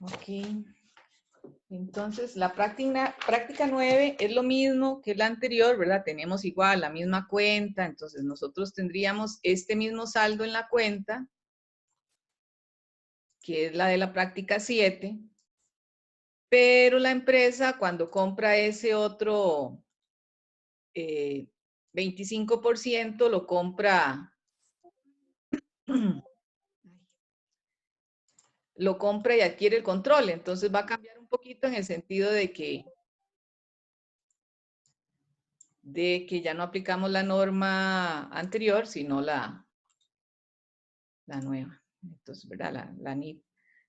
Ok. Entonces, la práctica 9 es lo mismo que la anterior, ¿verdad? Tenemos igual la misma cuenta, entonces nosotros tendríamos este mismo saldo en la cuenta, que es la de la práctica 7, pero la empresa cuando compra ese otro 25% lo compra y adquiere el control. Entonces va a cambiar un poquito en el sentido de que ya no aplicamos la norma anterior, sino la nueva. Entonces, ¿verdad?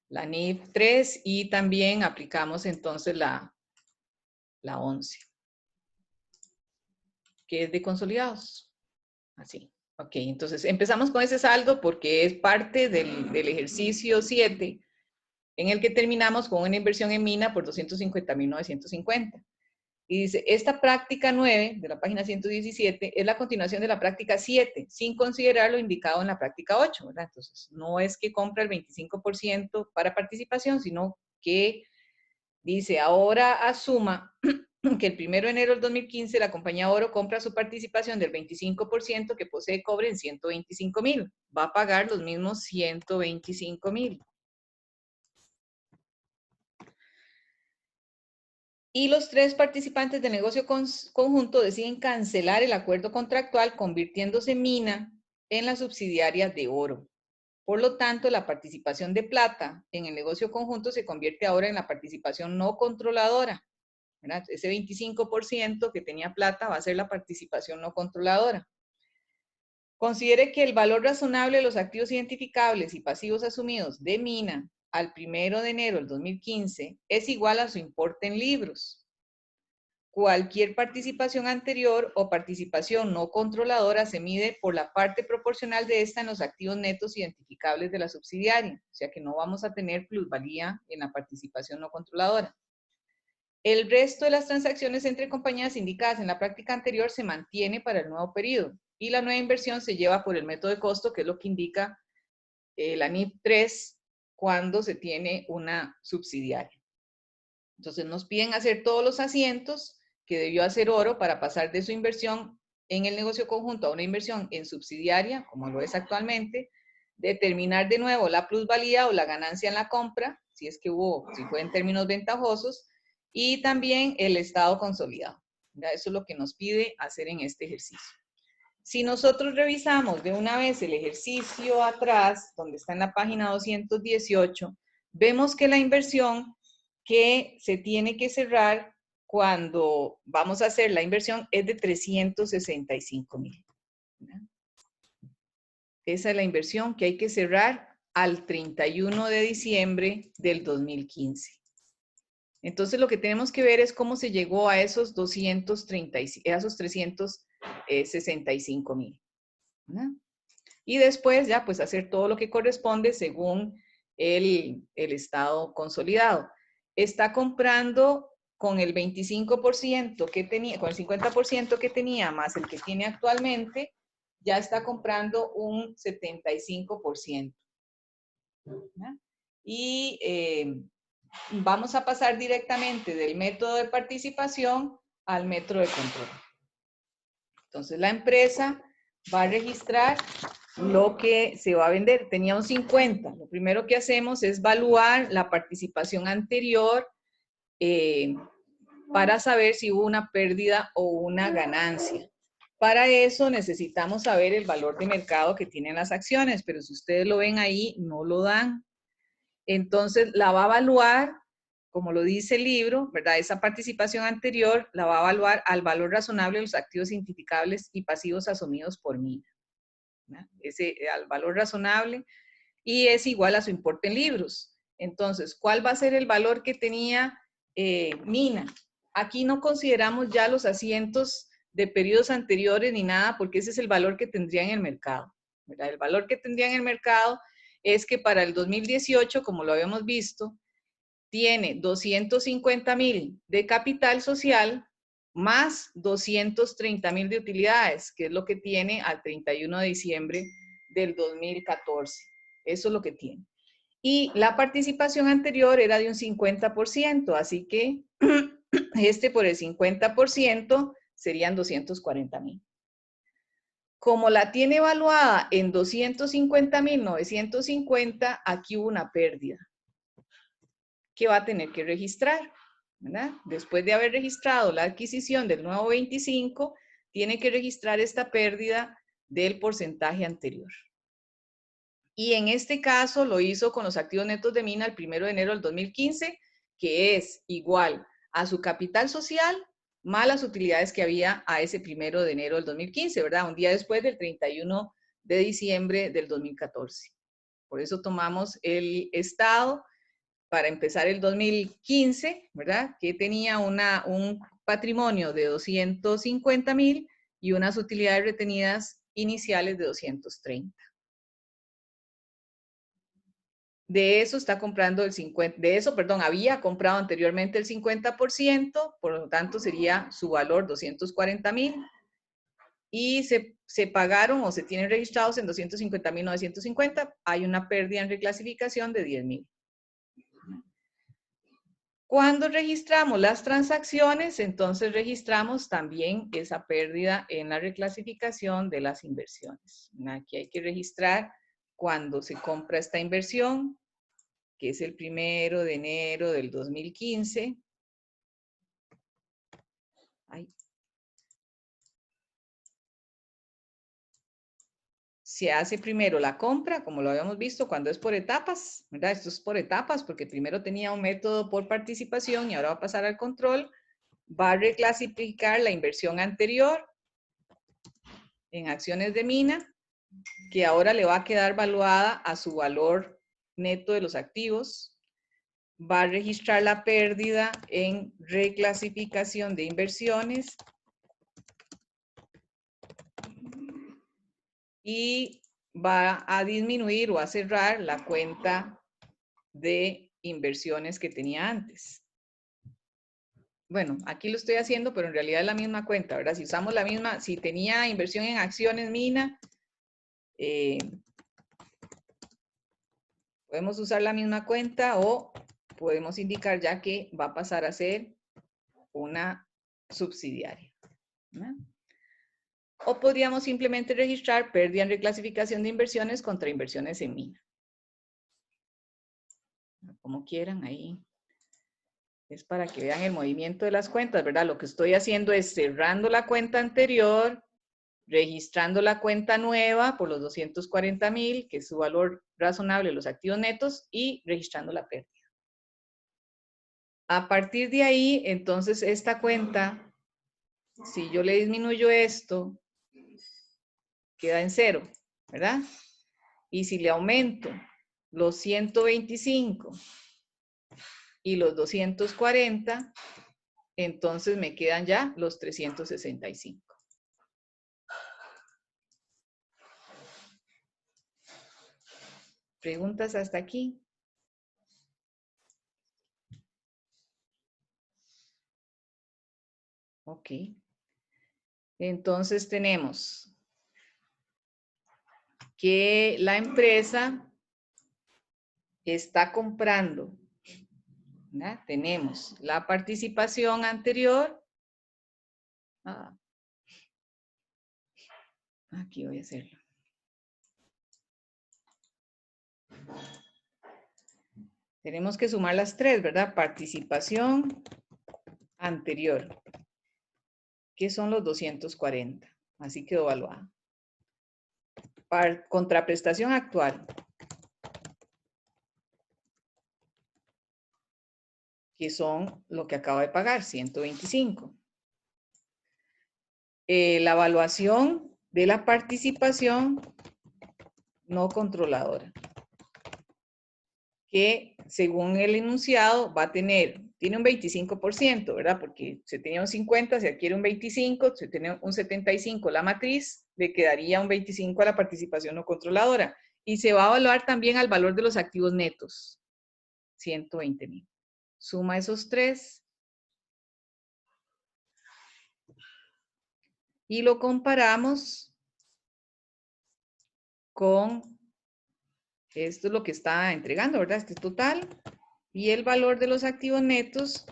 La NIF 3 y también aplicamos entonces la 11, que es de consolidados. Así. Ok, entonces empezamos con ese saldo porque es parte del ejercicio 7 en el que terminamos con una inversión en mina por 250.950. Y dice, esta práctica 9 de la página 117 es la continuación de la práctica 7, sin considerar lo indicado en la práctica 8, ¿verdad? Entonces, no es que compra el 25% para participación, sino que dice, ahora asuma que el 1 de enero del 2015 la compañía Oro compra su participación del 25% que posee cobre en 125.000. Va a pagar los mismos 125.000. Y los 3 participantes del negocio conjunto deciden cancelar el acuerdo contractual convirtiéndose Mina en la subsidiaria de Oro. Por lo tanto, la participación de Plata en el negocio conjunto se convierte ahora en la participación no controladora, ¿verdad? Ese 25% que tenía Plata va a ser la participación no controladora. Considere que el valor razonable de los activos identificables y pasivos asumidos de Mina al 1 de enero del 2015 es igual a su importe en libros. Cualquier participación anterior o participación no controladora se mide por la parte proporcional de esta en los activos netos identificables de la subsidiaria, o sea que no vamos a tener plusvalía en la participación no controladora. El resto de las transacciones entre compañías indicadas en la práctica anterior se mantiene para el nuevo periodo y la nueva inversión se lleva por el método de costo, que es lo que indica la NIF 3 cuando se tiene una subsidiaria. Entonces nos piden hacer todos los asientos que debió hacer Oro para pasar de su inversión en el negocio conjunto a una inversión en subsidiaria, como lo es actualmente, determinar de nuevo la plusvalía o la ganancia en la compra, si fue en términos ventajosos, y también el estado consolidado. Eso es lo que nos pide hacer en este ejercicio. Si nosotros revisamos de una vez el ejercicio atrás, donde está en la página 218, vemos que la inversión que se tiene que cerrar cuando vamos a hacer la inversión es de 365.000. Esa es la inversión que hay que cerrar al 31 de diciembre del 2015. Entonces lo que tenemos que ver es cómo se llegó a esos 365.000. Y después ya pues hacer todo lo que corresponde según el estado consolidado. Está comprando con el 25% que tenía, con el 50% que tenía más el que tiene actualmente, ya está comprando un 75%. ¿Ya? Y vamos a pasar directamente del método de participación al método de control. Entonces la empresa va a registrar lo que se va a vender. Tenía un 50. Lo primero que hacemos es evaluar la participación anterior para saber si hubo una pérdida o una ganancia. Para eso necesitamos saber el valor de mercado que tienen las acciones, pero si ustedes lo ven ahí, no lo dan. Entonces la va a evaluar, como lo dice el libro, ¿verdad? Esa participación anterior la va a evaluar al valor razonable de los activos identificables y pasivos asumidos por Mina. Al valor razonable, y es igual a su importe en libros. Entonces, ¿cuál va a ser el valor que tenía Mina? Aquí no consideramos ya los asientos de periodos anteriores ni nada, porque ese es el valor que tendría en el mercado, ¿verdad? El valor que tendría en el mercado es que para el 2018, como lo habíamos visto, tiene 250.000 de capital social más 230.000 de utilidades, que es lo que tiene al 31 de diciembre del 2014. Eso es lo que tiene. Y la participación anterior era de un 50%, así que este por el 50% serían 240,000. Como la tiene evaluada en 250,950, aquí hubo una pérdida que va a tener que registrar, ¿verdad? Después de haber registrado la adquisición del nuevo 25, tiene que registrar esta pérdida del porcentaje anterior. Y en este caso lo hizo con los activos netos de mina el 1 de enero del 2015, que es igual a su capital social más las utilidades que había a ese 1 de enero del 2015, ¿verdad? Un día después del 31 de diciembre del 2014. Por eso tomamos el estado para empezar el 2015, ¿verdad? Que tenía un patrimonio de 250,000 y unas utilidades retenidas iniciales de 230. De eso está comprando el 50%, de eso, perdón, había comprado anteriormente el 50%, por lo tanto sería su valor 240,000 y se pagaron o se tienen registrados en 250,950, hay una pérdida en reclasificación de 10,000. Cuando registramos las transacciones, entonces registramos también esa pérdida en la reclasificación de las inversiones. Aquí hay que registrar cuando se compra esta inversión, que es el 1 de enero del 2015. Se hace primero la compra, como lo habíamos visto, cuando es por etapas, ¿verdad? Esto es por etapas, porque primero tenía un método por participación y ahora va a pasar al control. Va a reclasificar la inversión anterior en acciones de mina, que ahora le va a quedar valuada a su valor neto de los activos. Va a registrar la pérdida en reclasificación de inversiones y va a disminuir o a cerrar la cuenta de inversiones que tenía antes. Bueno, aquí lo estoy haciendo, pero en realidad es la misma cuenta, ¿verdad? Si usamos la misma, si tenía inversión en acciones mina, podemos usar la misma cuenta o podemos indicar ya que va a pasar a ser una subsidiaria, ¿no? O podríamos simplemente registrar pérdida en reclasificación de inversiones contra inversiones en mina. Como quieran, ahí es para que vean el movimiento de las cuentas, ¿verdad? Lo que estoy haciendo es cerrando la cuenta anterior, registrando la cuenta nueva por los 240,000, que es su valor razonable de los activos netos, y registrando la pérdida. A partir de ahí, entonces, esta cuenta, si yo le disminuyo esto, queda en 0, ¿verdad? Y si le aumento los 125 y los 240, entonces me quedan ya los 365. ¿Preguntas hasta aquí? Ok. Entonces tenemos que la empresa está comprando, ¿verdad? Tenemos la participación anterior. Aquí voy a hacerlo. Tenemos que sumar las tres, ¿verdad? Participación anterior, que son los 240. Así quedó evaluada. Contraprestación actual, que son lo que acaba de pagar, 125. La evaluación de la participación no controladora, que según el enunciado va a tener, tiene un 25%, ¿verdad? Porque se tenía un 50, se adquiere un 25, se tiene un 75 la matriz, le quedaría un 25 a la participación no controladora. Y se va a evaluar también al valor de los activos netos, 120,000. Suma esos tres y lo comparamos con Esto es lo que está entregando, ¿verdad? Este total. Y el valor de los activos netos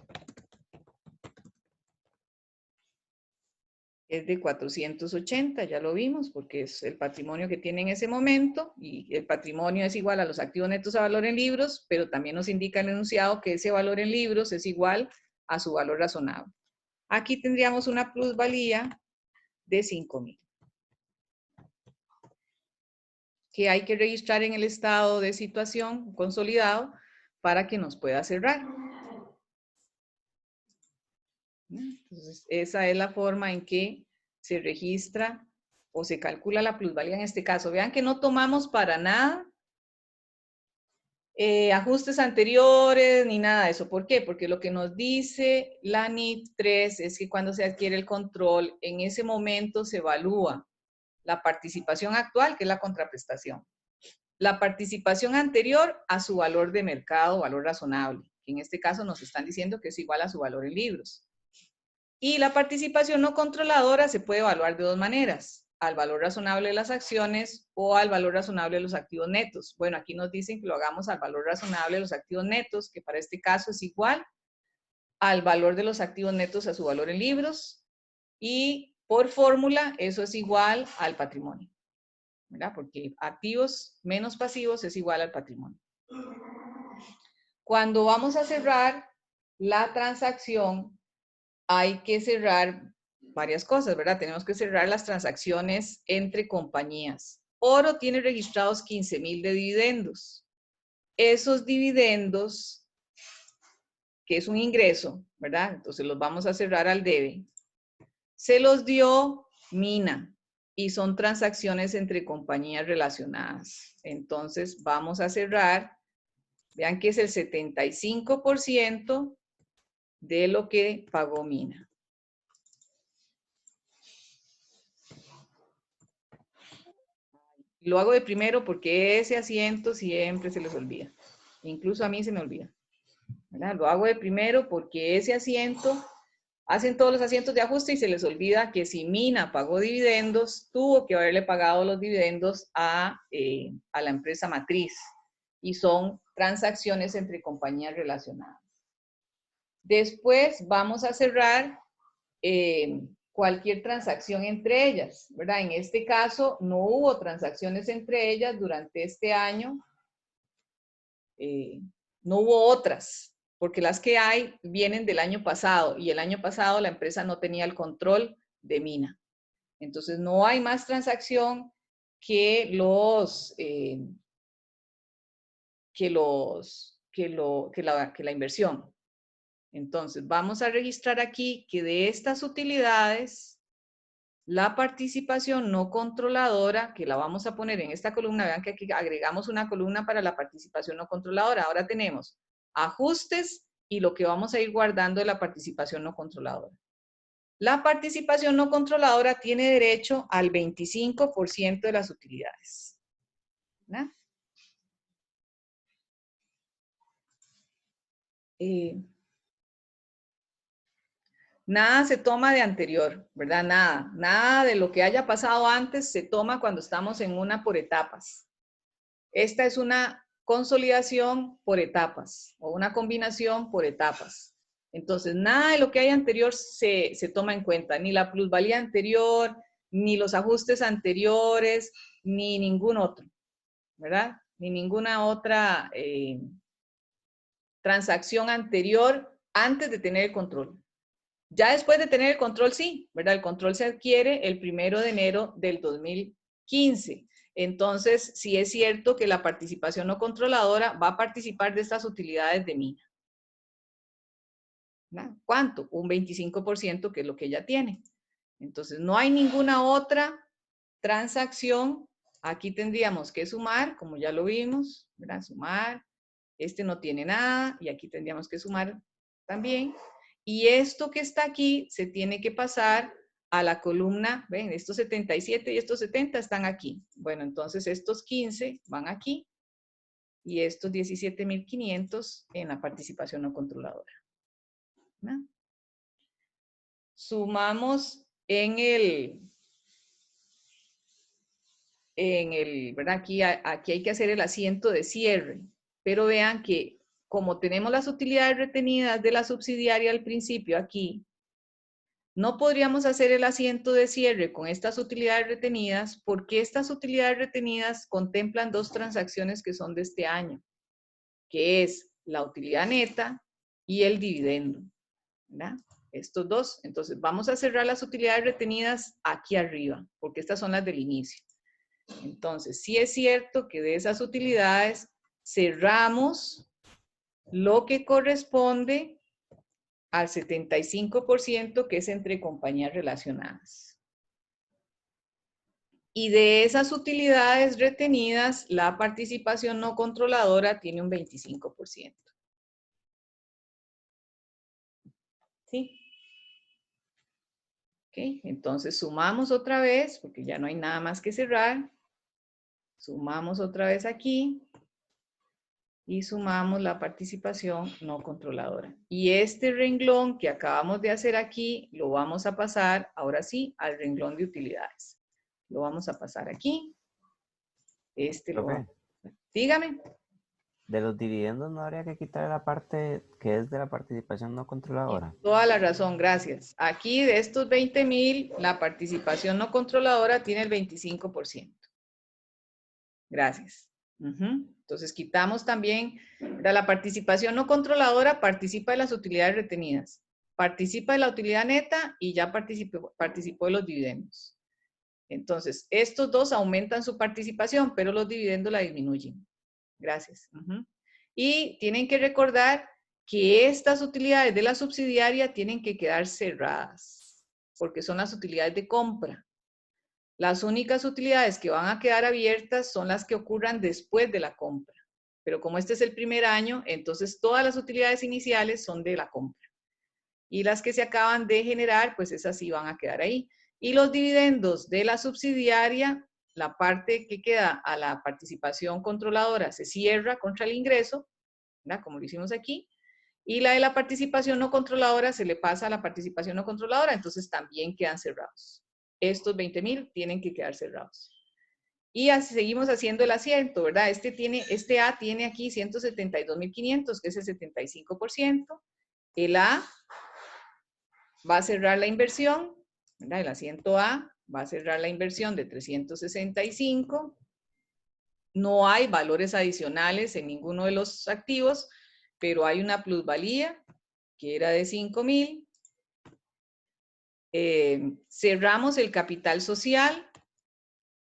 es de 480, ya lo vimos, porque es el patrimonio que tiene en ese momento, y el patrimonio es igual a los activos netos a valor en libros, pero también nos indica el enunciado que ese valor en libros es igual a su valor razonable. Aquí tendríamos una plusvalía de 5,000, que hay que registrar en el estado de situación consolidado para que nos pueda cerrar. Entonces, esa es la forma en que se registra o se calcula la plusvalía en este caso. Vean que no tomamos para nada ajustes anteriores ni nada de eso. ¿Por qué? Porque lo que nos dice la NIF 3 es que cuando se adquiere el control, en ese momento se evalúa la participación actual, que es la contraprestación, la participación anterior a su valor de mercado, valor razonable, que en este caso nos están diciendo que es igual a su valor en libros. Y la participación no controladora se puede evaluar de dos maneras, al valor razonable de las acciones o al valor razonable de los activos netos. Bueno, aquí nos dicen que lo hagamos al valor razonable de los activos netos, que para este caso es igual al valor de los activos netos a su valor en libros, y por fórmula eso es igual al patrimonio, ¿verdad? Porque activos menos pasivos es igual al patrimonio. Cuando vamos a cerrar la transacción, hay que cerrar varias cosas, ¿verdad? Tenemos que cerrar las transacciones entre compañías. Oro tiene registrados 15,000 de dividendos. Esos dividendos, que es un ingreso, ¿verdad? Entonces los vamos a cerrar al debe. Se los dio Mina y son transacciones entre compañías relacionadas. Entonces vamos a cerrar, vean que es el 75% de lo que pagó Mina. Lo hago de primero porque ese asiento siempre se les olvida. Incluso a mí se me olvida, ¿verdad? Lo hago de primero porque ese asiento, hacen todos los asientos de ajuste y se les olvida que si Mina pagó dividendos, tuvo que haberle pagado los dividendos a la empresa matriz. Y son transacciones entre compañías relacionadas. Después vamos a cerrar cualquier transacción entre ellas, ¿verdad? En este caso no hubo transacciones entre ellas durante este año, no hubo otras, porque las que hay vienen del año pasado y el año pasado la empresa no tenía el control de Mina. Entonces no hay más transacción que la inversión. Entonces vamos a registrar aquí que de estas utilidades, la participación no controladora, que la vamos a poner en esta columna, vean que aquí agregamos una columna para la participación no controladora. Ahora tenemos ajustes y lo que vamos a ir guardando de la participación no controladora. La participación no controladora tiene derecho al 25% de las utilidades. ¿Verdad? Nada se toma de anterior, ¿verdad? Nada de lo que haya pasado antes se toma cuando estamos en una por etapas. Esta es una consolidación por etapas o una combinación por etapas. Entonces, nada de lo que hay anterior se toma en cuenta, ni la plusvalía anterior, ni los ajustes anteriores, ni ningún otro, ¿verdad? Ni ninguna otra transacción anterior antes de tener el control. Ya después de tener el control, sí, ¿verdad? El control se adquiere el 1 de enero del 2015. Entonces, sí es cierto que la participación no controladora va a participar de estas utilidades de Mina. ¿Verdad? ¿Cuánto? Un 25%, que es lo que ella tiene. Entonces, no hay ninguna otra transacción. Aquí tendríamos que sumar, como ya lo vimos, ¿verdad? Sumar. Este no tiene nada y aquí tendríamos que sumar también. Y esto que está aquí se tiene que pasar a la columna, ven, estos 77 y estos 70 están aquí. Bueno, entonces estos 15 van aquí y estos 17,500 en la participación no controladora. ¿No? Sumamos en ¿verdad? Aquí hay que hacer el asiento de cierre, pero vean que como tenemos las utilidades retenidas de la subsidiaria al principio aquí, no podríamos hacer el asiento de cierre con estas utilidades retenidas porque estas utilidades retenidas contemplan dos transacciones que son de este año, que es la utilidad neta y el dividendo, ¿verdad? Estos dos. Entonces vamos a cerrar las utilidades retenidas aquí arriba, porque estas son las del inicio. Entonces, sí es cierto que de esas utilidades cerramos lo que corresponde al 75% que es entre compañías relacionadas. Y de esas utilidades retenidas, la participación no controladora tiene un 25%. ¿Sí? Ok, entonces sumamos otra vez, porque ya no hay nada más que cerrar. Sumamos otra vez aquí. Y sumamos la participación no controladora. Y este renglón que acabamos de hacer aquí, lo vamos a pasar, ahora sí, al renglón de utilidades. Lo vamos a pasar aquí. Lo vamos a pasar. Dígame. De los dividendos no habría que quitar la parte que es de la participación no controladora. Toda la razón, gracias. Aquí de estos 20,000, la participación no controladora tiene el 25%. Gracias. Entonces quitamos también, la participación no controladora participa de las utilidades retenidas, participa de la utilidad neta y ya participó de los dividendos. Entonces, estos dos aumentan su participación, pero los dividendos la disminuyen. Gracias. Y tienen que recordar que estas utilidades de la subsidiaria tienen que quedar cerradas, porque son las utilidades de compra. Las únicas utilidades que van a quedar abiertas son las que ocurran después de la compra. Pero como este es el primer año, entonces todas las utilidades iniciales son de la compra. Y las que se acaban de generar, pues esas sí van a quedar ahí. Y los dividendos de la subsidiaria, la parte que queda a la participación controladora se cierra contra el ingreso, ¿verdad? Como lo hicimos aquí. Y la de la participación no controladora se le pasa a la participación no controladora, entonces también quedan cerrados. Estos 20,000 tienen que quedar cerrados. Y así seguimos haciendo el asiento, ¿verdad? Este A tiene aquí 172,500, que es el 75%. El A va a cerrar la inversión, ¿verdad? El asiento A va a cerrar la inversión de 365. No hay valores adicionales en ninguno de los activos, pero hay una plusvalía que era de 5,000. Cerramos el capital social,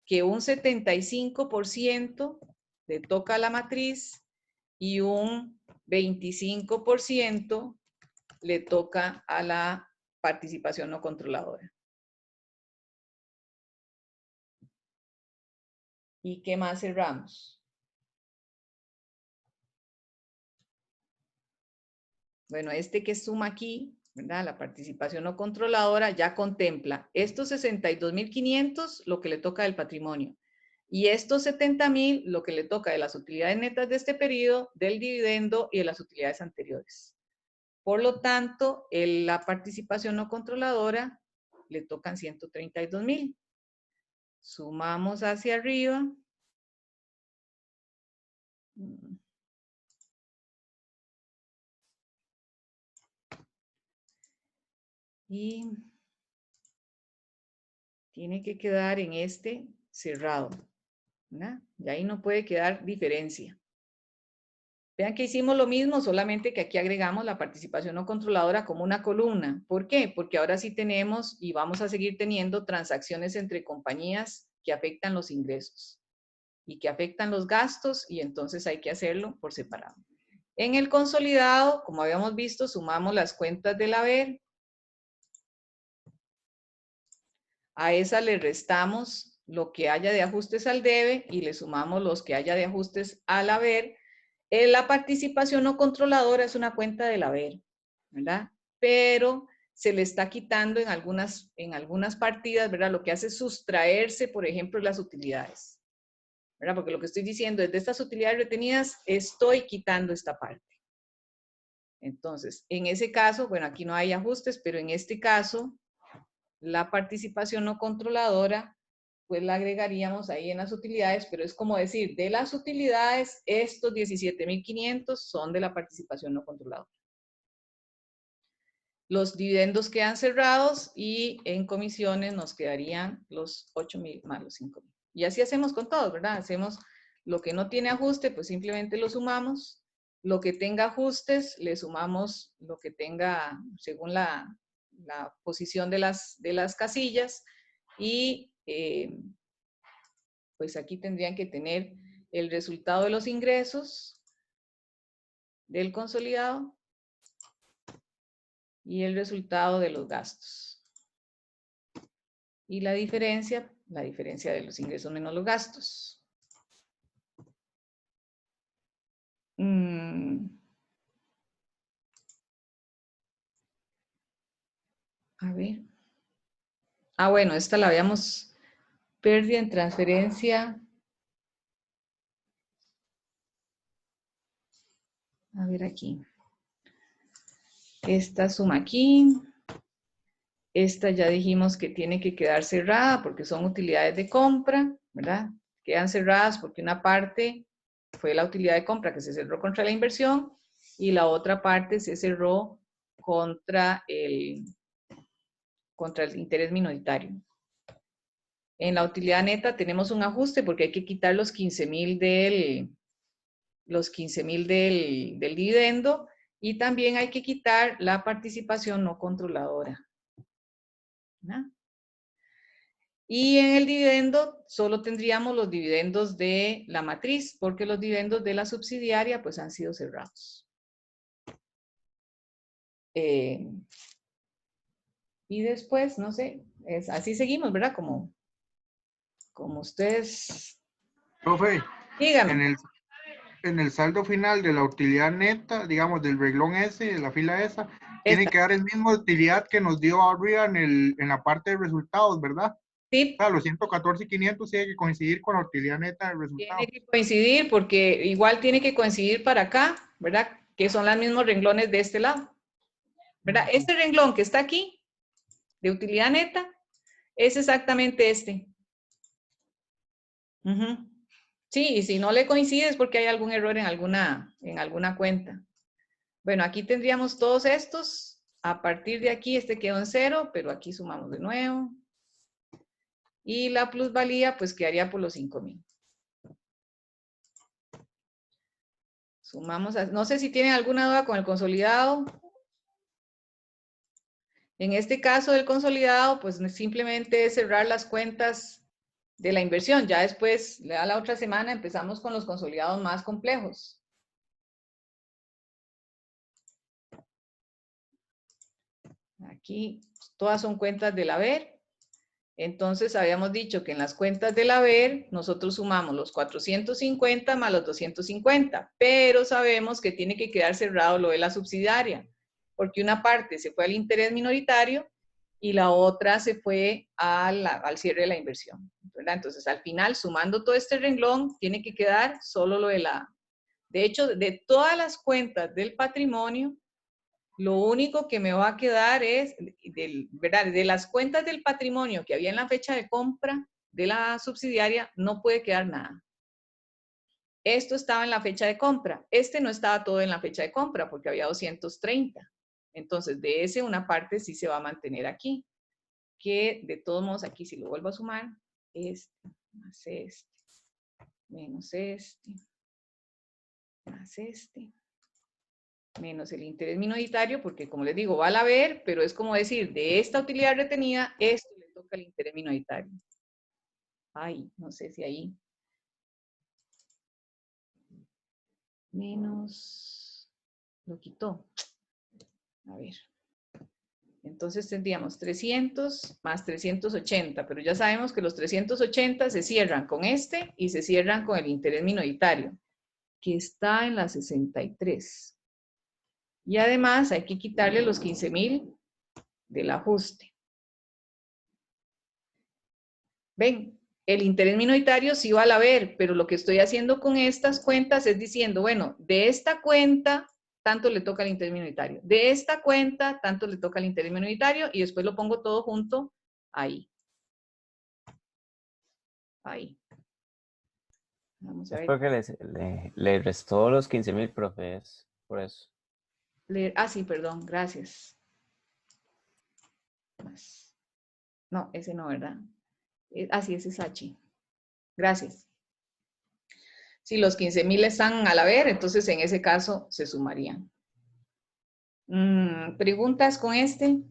que un 75% le toca a la matriz y un 25% le toca a la participación no controladora. ¿Y qué más cerramos? Bueno, este que suma aquí, ¿verdad? La participación no controladora ya contempla estos 62,500, lo que le toca del patrimonio. Y estos 70,000, lo que le toca de las utilidades netas de este periodo, del dividendo y de las utilidades anteriores. Por lo tanto, la participación no controladora le tocan 132,000. Sumamos hacia arriba. Y tiene que quedar en este cerrado, ¿verdad? Y ahí no puede quedar diferencia. Vean que hicimos lo mismo, solamente que aquí agregamos la participación no controladora como una columna. ¿Por qué? Porque ahora sí tenemos y vamos a seguir teniendo transacciones entre compañías que afectan los ingresos y que afectan los gastos, y entonces hay que hacerlo por separado. En el consolidado, como habíamos visto, sumamos las cuentas del haber. A esa le restamos lo que haya de ajustes al debe y le sumamos los que haya de ajustes al haber. La participación no controladora es una cuenta del haber, ¿verdad? Pero se le está quitando en algunas partidas, ¿verdad? Lo que hace es sustraerse, por ejemplo, las utilidades, ¿verdad? Porque lo que estoy diciendo es de estas utilidades retenidas, estoy quitando esta parte. Entonces, en ese caso, bueno, aquí no hay ajustes, pero en este caso, la participación no controladora pues la agregaríamos ahí en las utilidades, pero es como decir, de las utilidades, estos 17.500 son de la participación no controlada. Los dividendos quedan cerrados y en comisiones nos quedarían los 8.000 más los 5.000. Y así hacemos con todos, ¿verdad? Hacemos lo que no tiene ajuste, pues simplemente lo sumamos. Lo que tenga ajustes, le sumamos lo que tenga según la posición de las casillas. Y pues aquí tendrían que tener el resultado de los ingresos del consolidado y el resultado de los gastos. Y la diferencia de los ingresos menos los gastos. A ver. Ah, bueno, esta la habíamos pérdida en transferencia. A ver aquí. Esta suma aquí. Esta ya dijimos que tiene que quedar cerrada porque son utilidades de compra, ¿verdad? Quedan cerradas porque una parte fue la utilidad de compra que se cerró contra la inversión y la otra parte se cerró contra el interés minoritario. En la utilidad neta tenemos un ajuste porque hay que quitar los 15.000 del dividendo y también hay que quitar la participación no controladora. ¿No? Y en el dividendo solo tendríamos los dividendos de la matriz porque los dividendos de la subsidiaria pues han sido cerrados. Y después, no sé, así seguimos, ¿verdad? Como ustedes... Profe, dígame. en el saldo final de la utilidad neta, digamos, del reglón ese, de la fila esa, tiene que dar el mismo utilidad que nos dio arriba en la parte de resultados, ¿verdad? Sí. O sea, los 114.500 tiene que coincidir con la utilidad neta del resultado. Tiene que coincidir porque igual tiene que coincidir para acá, ¿verdad? Que son los mismos renglones de este lado. ¿Verdad? Este renglón que está aquí, de utilidad neta, es exactamente este. Sí, y si no le coincide es porque hay algún error en alguna cuenta. Bueno, aquí tendríamos todos estos. A partir de aquí, este quedó en 0, pero aquí sumamos de nuevo. Y la plusvalía, pues quedaría por los 5.000. Sumamos, no sé si tienen alguna duda con el consolidado. En este caso del consolidado, pues simplemente es cerrar las cuentas de la inversión. Ya después, la otra semana, empezamos con los consolidados más complejos. Aquí todas son cuentas del haber. Entonces habíamos dicho que en las cuentas del haber nosotros sumamos los 450 más los 250, pero sabemos que tiene que quedar cerrado lo de la subsidiaria, porque una parte se fue al interés minoritario y la otra se fue al cierre de la inversión, ¿verdad? Entonces al final, sumando todo este renglón, tiene que quedar solo lo de la... De hecho, de todas las cuentas del patrimonio, lo único que me va a quedar es, ¿verdad? De las cuentas del patrimonio que había en la fecha de compra de la subsidiaria, no puede quedar nada. Esto estaba en la fecha de compra. Este no estaba todo en la fecha de compra porque había 230. Entonces, de ese una parte sí se va a mantener aquí. Que de todos modos, aquí si lo vuelvo a sumar, este más este, menos este, más este, menos el interés minoritario, porque como les digo, va al haber, pero es como decir, de esta utilidad retenida, esto le toca el interés minoritario. Ay, no sé si ahí. Menos, lo quitó. A ver. Entonces tendríamos 300 más 380, pero ya sabemos que los 380 se cierran con este y se cierran con el interés minoritario, que está en la 63. Y además hay que quitarle los 15.000 del ajuste. Ven, el interés minoritario sí va al haber, pero lo que estoy haciendo con estas cuentas es diciendo, bueno, de esta cuenta tanto le toca al interés minoritario, de esta cuenta tanto le toca al interés minoritario y después lo pongo todo junto ahí. Ahí. Vamos a Es ver. porque le restó los 15,000, profe, es por eso. Sí, perdón, gracias. No, ese no, ¿verdad? Sí, ese es H. Gracias. Si los 15,000 están al haber, entonces en ese caso se sumarían. ¿Preguntas con este?